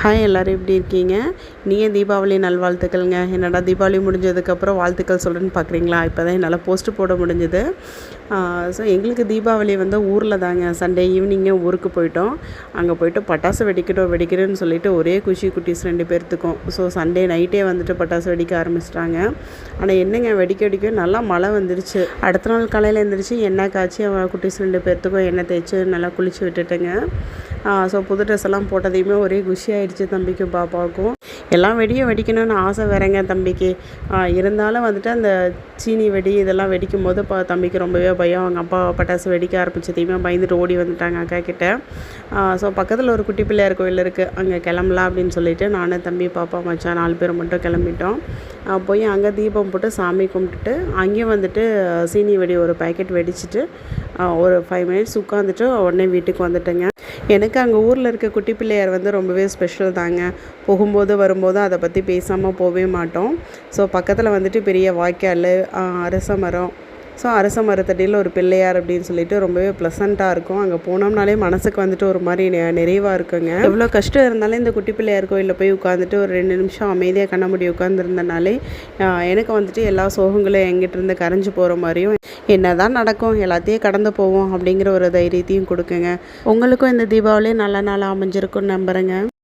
Hi எல்லோரும் எப்படி இருக்கீங்க? இனிய தீபாவளி நல்வாழ்த்துக்கள்ங்க. என்னடா தீபாவளி முடிஞ்சதுக்கப்புறம் வாழ்த்துக்கள் சொல்கிறேன்னு பார்க்குறீங்களா? இப்போ தான் என்னால் போஸ்ட்டு போட முடிஞ்சுது. ஸோ எங்களுக்கு தீபாவளி வந்து ஊரில் தாங்க. சண்டே ஈவினிங்கே ஊருக்கு போயிட்டோம். அங்கே போயிட்டு பட்டாசு வெடிக்கிறோன்னு சொல்லிட்டு ஒரே குஷி குட்டீஸ் 2 பேர்த்துக்கும். ஸோ சண்டே நைட்டே வந்துட்டு பட்டாசு வெடிக்க ஆரம்பிச்சிட்டாங்க. ஆனால் என்னங்க வெடிக்க நல்லா மழை வந்துருச்சு. அடுத்த நாள் காலையில் எழுந்திரிச்சு எண்ணெய் காய்ச்சி குட்டீஸ் 2 பேர்த்துக்கும் எண்ணெய் தேய்ச்சி நல்லா குளிச்சு விட்டுட்டேங்க. ஸோ புது ட்ரெஸ் எல்லாம் போட்டதையுமே ஒரே குஷி ஆகிடுச்சு தம்பிக்கும் பாப்பாவுக்கும். எல்லாம் வெடிக்கணும்னு ஆசை வேறங்க தம்பிக்கு. இருந்தாலும் வந்துட்டு அந்த சீனி வெடி இதெல்லாம் வெடிக்கும் போது தம்பிக்கு ரொம்பவே பயம். அவங்க அப்பா பட்டாசு வெடிக்க ஆரம்பிச்சதையுமே பயந்துட்டு ஓடி வந்துட்டாங்க அக்கா கிட்ட. ஸோ பக்கத்தில் ஒரு குட்டி பிள்ளையார் கோயில் இருக்குது, அங்கே கிளம்பலாம் அப்படின்னு சொல்லிட்டு நான் தம்பி பாப்பா மச்சான் 4 பேர் மட்டும் கிளம்பிட்டோம். போய் அங்கே தீபம் போட்டு சாமி கும்பிட்டுட்டு அங்கேயும் வந்துட்டு சீனி வெடி ஒரு பேக்கெட் வெடிச்சிட்டு ஒரு 5 மினிட்ஸ் உட்காந்துட்டு உடனே வீட்டுக்கு வந்துட்டேங்க. எனக்கு அங்கே ஊரில் இருக்க குட்டி பிள்ளையார் வந்து ரொம்பவே ஸ்பெஷல் தாங்க. போகும்போது வரும்போது அதை பற்றி பேசாமல் போகவே மாட்டோம். ஸோ பக்கத்தில் வந்துட்டு பெரிய வாய்க்கால், அரச மரம். ஸோ அரச மரத்தடியில் ஒரு பிள்ளையார் அப்படின்னு சொல்லிட்டு ரொம்பவே ப்ளசண்ட்டாக இருக்கும். அங்கே போனோம்னாலே மனசுக்கு வந்துட்டு ஒரு மாதிரி நிறைவாக இருக்குங்க. எவ்வளோ கஷ்டம் இருந்தாலும் இந்த குட்டி பிள்ளையார் கோயிலில் போய் உட்காந்துட்டு ஒரு 2 நிமிஷம் அமைதியாக கண்ண மூடி உட்காந்துருந்தனாலே எனக்கு வந்துட்டு எல்லா சோகங்களும் எங்கிட்ட இருந்து கரைஞ்சி போகிற மாதிரியும், என்ன தான் நடக்கும் எல்லாத்தையும் கடந்து போவோம் அப்படிங்கிற ஒரு தைரியத்தையும் கொடுக்குங்க. உங்களுக்கும் இந்த தீபாவளி நல்ல நாளாக அமைஞ்சிருக்குன்னு நம்புகிறேங்க.